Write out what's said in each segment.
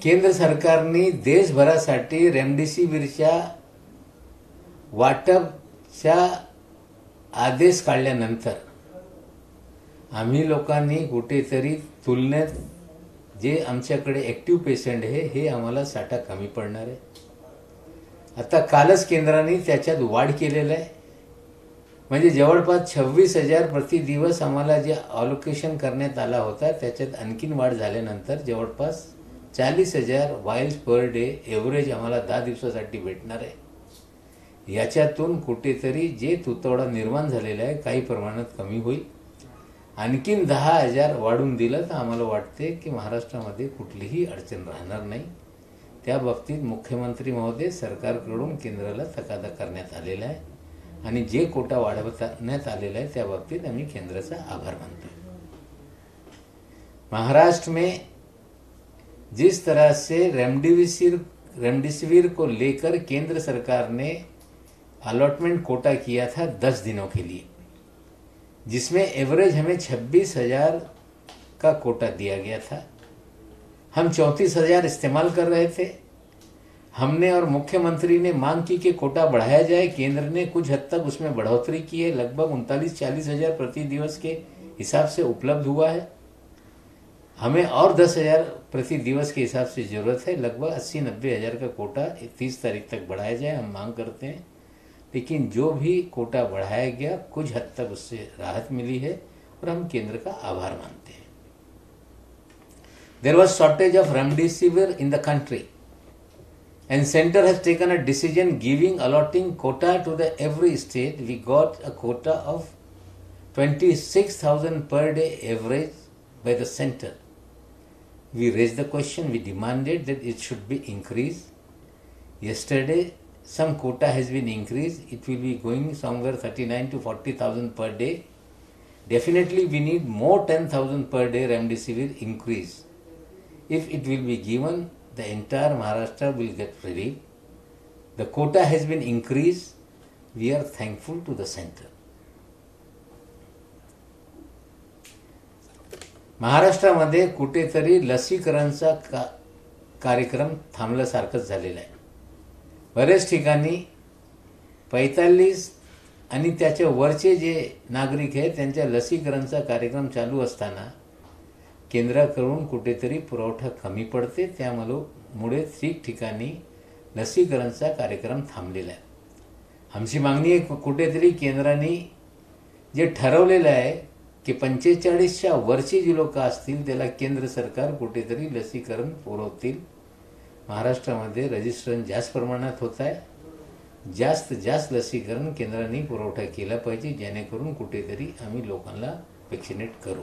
केंद्र सरकारने देशभरासाठी रेमडेसिवीरच्या वाटपचा आदेश काढल्यानंतर आम्ही लोकांनी कुठेतरी तुलनेत जे आमच्याकडे ॲक्टिव्ह पेशंट आहे हे आम्हाला साठा कमी पडणार आहे. आता कालच केंद्राने त्याच्यात वाढ केलेला आहे. म्हणजे जवळपास 26,000 प्रति दिवस आम्हाला जे अलोकेशन करण्यात आला होता त्याच्यात आणखीन वाढ झाल्यानंतर जवळपास 40,000 वायल्स पर डे एव्हरेज आम्हाला 10 दिवसासाठी भेटणार आहे. याच्यातून कुठेतरी जे तुटवडा निर्माण झालेला आहे काही प्रमाणात कमी होईल. आणखीन 10,000 वाढून दिलं तर आम्हाला वाटते की महाराष्ट्रामध्ये कुठलीही अडचण राहणार नाही. त्या बाबतीत मुख्यमंत्री महोदय सरकारकडून केंद्राला तकादा करण्यात आलेला आहे आणि जे कोटा वाढवण्यात आलेला है त्या बाबतीत आम्ही केंद्राचा आभार मानतो. महाराष्ट्र में जिस तरह से रेमडेसिविर को लेकर केंद्र सरकार ने अलॉटमेंट कोटा किया था 10 दिनों के लिए, जिसमें एवरेज हमें 26,000 का कोटा दिया गया था. हम 34,000 इस्तेमाल कर रहे थे. हमने और मुख्यमंत्री ने मांग की कि कोटा बढ़ाया जाए. केंद्र ने कुछ हद तक उसमें बढ़ोतरी की है. लगभग 39-40,000 प्रति दिवस के हिसाब से उपलब्ध हुआ है. हमें और 10,000 प्रति दिवस के हिसाब से जरूरत है. लगभग 80-90,000 का कोटा 30 तारीख तक बढ़ाया जाए, हम मांग करते हैं. लेकिन जो भी कोटा बढ़ाया गया कुछ हद तक उससे राहत मिली है और हम केंद्र का आभार मानते हैं. There was shortage of remdesivir in the country, and center has taken a decision allotting quota to the every state. We got a quota of 26,000 per day average by the center. We raised the question, we demanded that it should be increased. Yesterday, some quota has been increased. It will be going somewhere 39 to 40,000 per day. Definitely we need more 10,000 per day remdesivir increase. If it will be given, the entire Maharashtra will get relief. The quota has been increased. We are thankful to the center. महाराष्ट्रामध्ये कुठेतरी लसीकरणचा कार्यक्रम थांबल्यासारखंच झालेला आहे. बरेच ठिकाणी 45 आणि त्याच्या वरचे जे नागरिक आहेत त्यांच्या लसीकरणचा कार्यक्रम चालू असताना केंद्राकडून कुठेतरी पुरवठा कमी पडते. त्यामुळे ठिकठिकाणी लसीकरणचा कार्यक्रम थांबलेला आहे. आमची मागणी आहे कुठेतरी केंद्राने जे ठरवलेलं आहे की 45च्या वरची जी लोक असतील त्याला केंद्र सरकार कुठेतरी लसीकरण पुरवतील. महाराष्ट्रामध्ये रजिस्ट्रेशन जास्त प्रमाणात होत आहे. जास्त लसीकरण केंद्राने पुरवठा केला पाहिजे जेणेकरून कुठेतरी आम्ही लोकांना वॅक्सिनेट करू.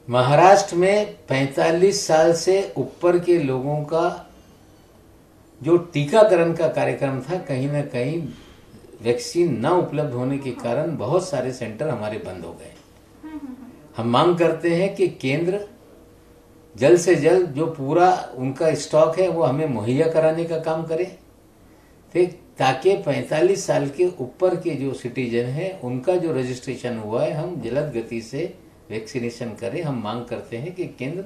महाराष्ट्र में 45 साल से ऊपर के लोगों का जो टीकाकरण का कार्यक्रम था, कहीं ना कहीं वैक्सीन न उपलब्ध होने के कारण बहुत सारे सेंटर हमारे बंद हो गए. हम मांग करते हैं कि केंद्र जल्द से जल्द जो पूरा उनका स्टॉक है वो हमें मुहैया कराने का काम करे, ताकि 45 साल के ऊपर के जो सिटीजन हैं उनका जो रजिस्ट्रेशन हुआ है हम जल्द गति से वैक्सीनेशन करें. हम मांग करते हैं कि केंद्र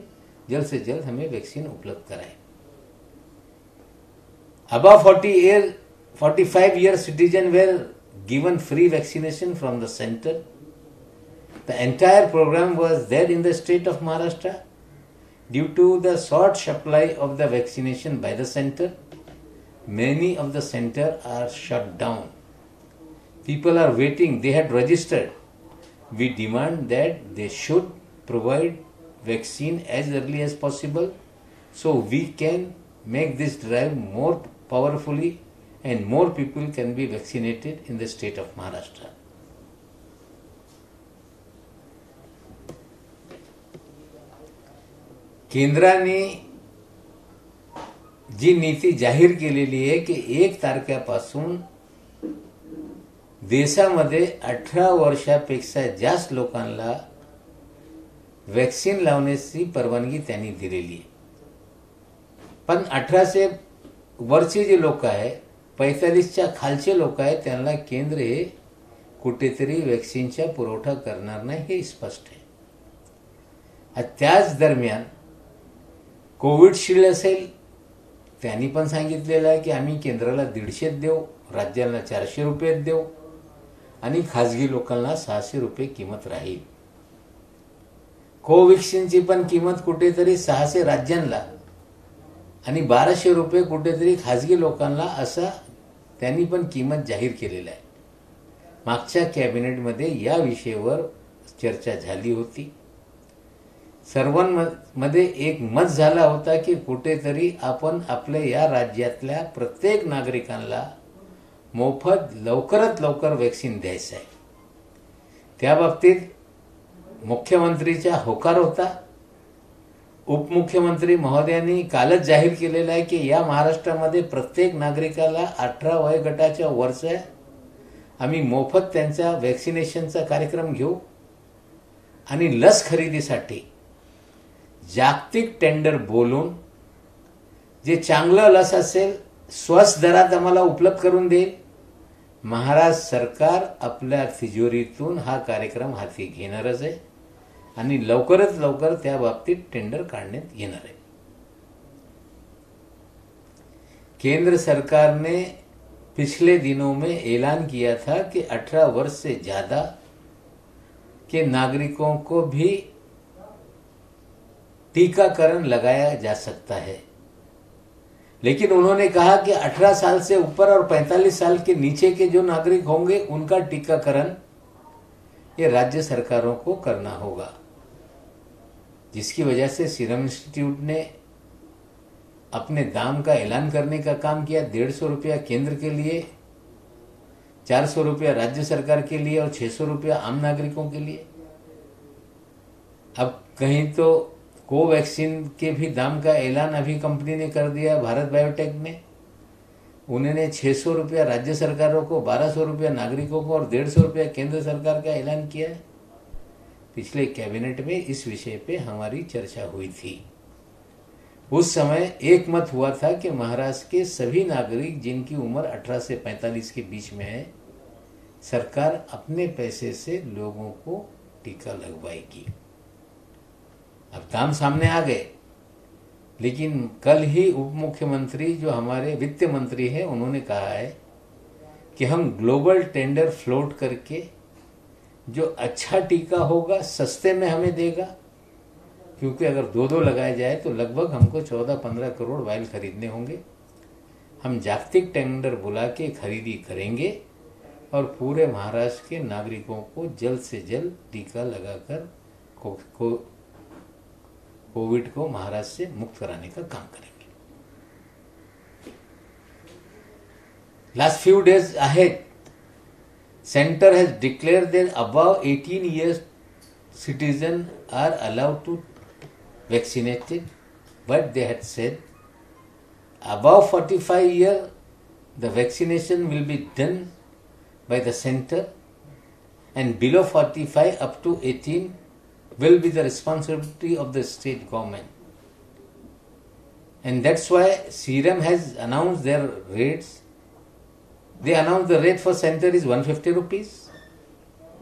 जल्द से जल्द हमें वैक्सीन उपलब्ध कराए. Above 45 year citizen were given free vaccination from the center. The entire program was there in the state of Maharashtra. Due to the short supply of the vaccination by the center, many of the center are shut down. People are waiting. They had registered. We demand that they should provide vaccine as early as possible so we can make this drive more powerfully and more people can be vaccinated in the state of Maharashtra. केंद्राने जी नीती जाहीर केलेली आहे की 1 तारखेपासून देशामध्ये 18 वर्षापेक्षा जास्त लोकांना वॅक्सिन लावण्याची परवानगी त्यांनी दिलेली आहे. पण 18 से वरचे जे लोक आहे 45च्या खालचे लोक आहेत त्यांना केंद्र हे कुठेतरी वॅक्सिनचा पुरवठा करणार नाही हे स्पष्ट आहे. त्याच दरम्यान कोविडशिल्ड असेल त्यांनी पण सांगितलेलं आहे की आम्ही केंद्राला 150 देऊ, राज्यांना 400 रुपये देऊ आणि खाजगी लोकांना 600 रुपये किंमत राहील. कोव्हॅक्सिनची पण किंमत कुठेतरी 600 राज्यांना आणि 1200 रुपये कुठेतरी खाजगी लोकांना असा त्यांनी पण किंमत जाहीर केलेला आहे. मागच्या कॅबिनेटमध्ये या विषयावर चर्चा झाली होती. सर्वांमध्ये एक मत झाला होता की कुठेतरी आपण आपल्या या राज्यातल्या प्रत्येक नागरिकांना मोफत लवकरात लवकर वॅक्सिन द्यायचं आहे. त्या बाबतीत मुख्यमंत्रीचा होकार होता. उपमुख्यमंत्री महोदयांनी कालच जाहीर केलेलं आहे की या महाराष्ट्रामध्ये प्रत्येक नागरिकाला 18 वयोगटाच्या वरच्या आम्ही मोफत त्यांचा वॅक्सिनेशनचा कार्यक्रम घेऊ आणि लस खरेदीसाठी जागतिक टेंडर बोलून जे चांगलं लस असेल स्वस्त दरात आम्हाला उपलब्ध करून देईल. महाराष्ट्र सरकार आपल्या तिजोरीतून हा कार्यक्रम हाती घेणारच आहे आणि लवकरात लवकर त्या बाबतीत टेंडर काढण्यात येणार आहे. केंद्र सरकार ने पिछले दिनों में ऐलान किया था कि 18 वर्ष से ज्यादा के नागरिकों को भी टीकाकरण लगाया जा सकता है, लेकिन उन्होंने कहा कि 18 साल से ऊपर और 45 साल के नीचे के जो नागरिक होंगे उनका टीकाकरण ये राज्य सरकारों को करना होगा. जिसकी वजह से सीरम इंस्टीट्यूट ने अपने दाम का ऐलान करने का काम किया. 150 रुपया केंद्र के लिए, 400 रुपया राज्य सरकार के लिए और 600 रुपया आम नागरिकों के लिए. अब कहीं तो कोवैक्सीन के भी दाम का ऐलान अभी कंपनी ने कर दिया, भारत बायोटेक ने. उन्होंने 600 रुपया राज्य सरकारों को, 1200 रुपया नागरिकों को और 150 रुपया केंद्र सरकार का ऐलान किया है. पिछले कैबिनेट में इस विषय पे हमारी चर्चा हुई थी. उस समय एक मत हुआ था कि महाराष्ट्र के सभी नागरिक जिनकी उम्र 18 से 45 के बीच में है, सरकार अपने पैसे से लोगों को टीका लगवाएगी. अब दाम सामने आ गए, लेकिन कल ही उप मुख्यमंत्री जो हमारे वित्त मंत्री हैं उन्होंने कहा है कि हम ग्लोबल टेंडर फ्लोट करके जो अच्छा टीका होगा सस्ते में हमें देगा, क्योंकि अगर 2-2 लगाया जाए तो लगभग हमको 14-15 करोड़ वायल खरीदने होंगे. हम जागतिक टेंडर बुला के खरीदी करेंगे और पूरे महाराष्ट्र के नागरिकों को जल्द से जल्द टीका लगाकर कोविड को महाराष्ट्र से मुक्त कराने का काम करेंगे. Last few days ahead, Center has declared that above 18 years citizens are allowed to vaccinated, but they had said above 45 years the vaccination will be done by the center and below 45 up to 18 will be the responsibility of the state government. And that's why Serum has announced their rates. They announced the rate for center is 150 rupees,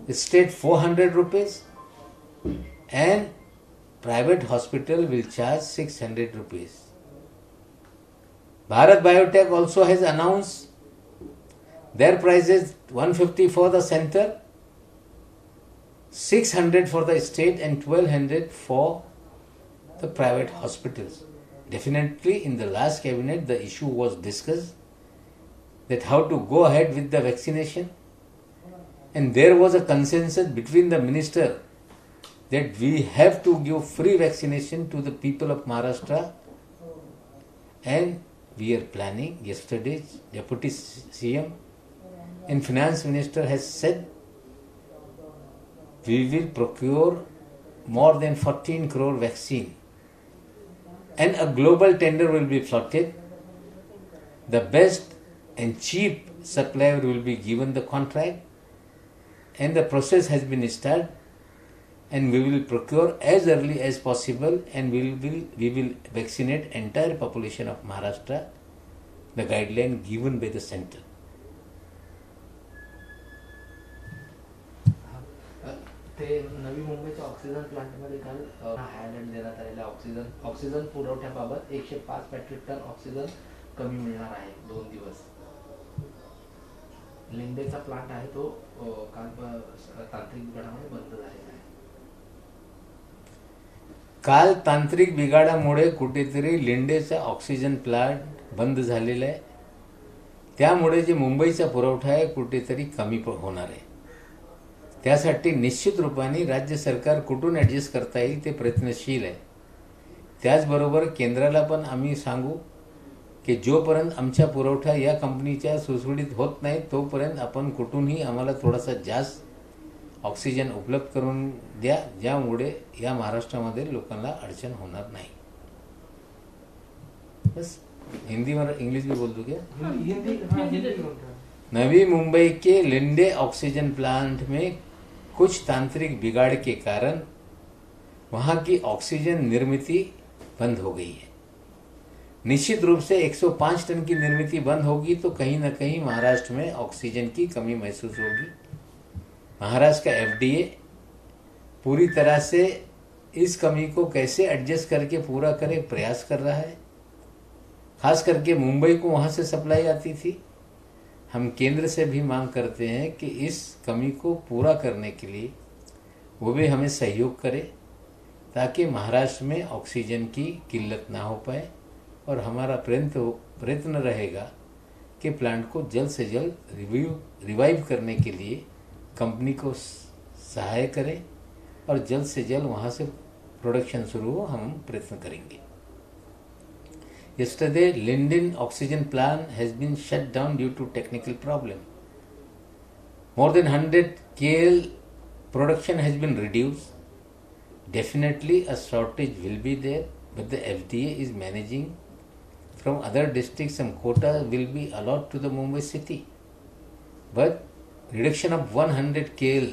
the state 400 rupees, and private hospital will charge 600 rupees. Bharat Biotech also has announced their prices 150 for the center, 600 for the state and 1200 for the private hospitals. Definitely in the last cabinet the issue was discussed that how to go ahead with the vaccination, and there was a consensus between the minister that we have to give free vaccination to the people of Maharashtra, and we are planning. Yesterday Deputy CM and Finance Minister has said we will procure more than 14 crore vaccine and a global tender will be floated. The best and cheap supplier will be given the contract, and the process has been started, and we will procure as early as possible, and we will vaccinate entire population of Maharashtra the guideline given by the center. ते नवी मुंबईच्या oxygen प्लांटमध्ये काल highlight देण्यात आलेल्या oxygen पुरवठ्याबाबत 105 metric ton oxygen कमी मिळणार आहे 2 दिवस. लिंडेचा प्लांट आहे तो काल तांत्रिक बिघाडामुळे बंद झालेला आहे. काल तांत्रिक बिघाडामुळे कुठेतरी लिंडेचा ऑक्सिजन प्लांट बंद झालेला आहे. त्यामुळे जे मुंबईचा पुरवठा आहे कुठेतरी कमी होणार आहे. त्यासाठी निश्चित रूपाने राज्य सरकार कुठून ॲडजस्ट करता येईल ते प्रयत्नशील आहे. त्याचबरोबर केंद्राला पण आम्ही सांगू की जोपर्यंत आमचा पुरवठा या कंपनीच्या सुसुडीत होत नाही तोपर्यंत आपण कुठूनही आम्हाला थोडासा जास्त ऑक्सिजन उपलब्ध करून द्या, ज्यामुळे या महाराष्ट्रामध्ये लोकांना अडचण होणार नाही. बस हिंदी में इंग्लिश भी बोल दूँ क्या? नवी मुंबई के लिंडे ऑक्सीजन प्लांट में कुछ तांत्रिक बिगाड़ के कारण वहाँ की ऑक्सीजन निर्मित बंद हो गई है. निश्चित रूप से 105 टन की निर्मित बंद होगी तो कहीं ना कहीं महाराष्ट्र में ऑक्सीजन की कमी महसूस होगी. महाराष्ट्र का एफडीए पूरी तरह से इस कमी को कैसे एडजस्ट करके पूरा करे प्रयास कर रहा है. खास करके मुंबई को वहाँ से सप्लाई आती थी. हम केंद्र से भी मांग करते हैं कि इस कमी को पूरा करने के लिए वो भी हमें सहयोग करे ताकि महाराष्ट्र में ऑक्सीजन की किल्लत ना हो पाए. और हमारा प्रयत्न रहेगा कि प्लांट को जल्द से जल्द रिवाइव करने के लिए कंपनी को सहाय करें और जल्द से जल्द वहाँ से प्रोडक्शन शुरू हो, हम प्रयत्न करेंगे. Yesterday, Linden oxygen plant has been shut down due to technical problem. More than 100 KL production has been reduced. Definitely a shortage will be there, but the FDA is managing. From other districts, some quota will be allotted to the Mumbai city. But reduction of 100 KL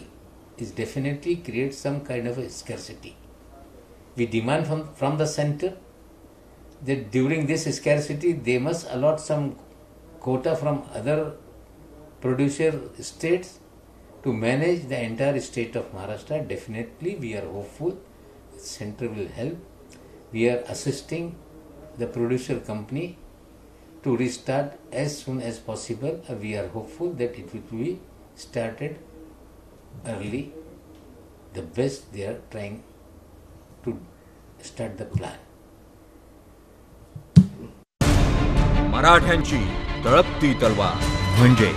is definitely creates some kind of a scarcity. We demand from the center that during this scarcity they must allot some quota from other producer states to manage the entire state of Maharashtra. Definitely we are hopeful the center will help. We are assisting the producer company to restart as soon as possible. We are hopeful that it will be started early. The best they are trying to start the plan. मराठ्यांची तळपती तलवार म्हणजे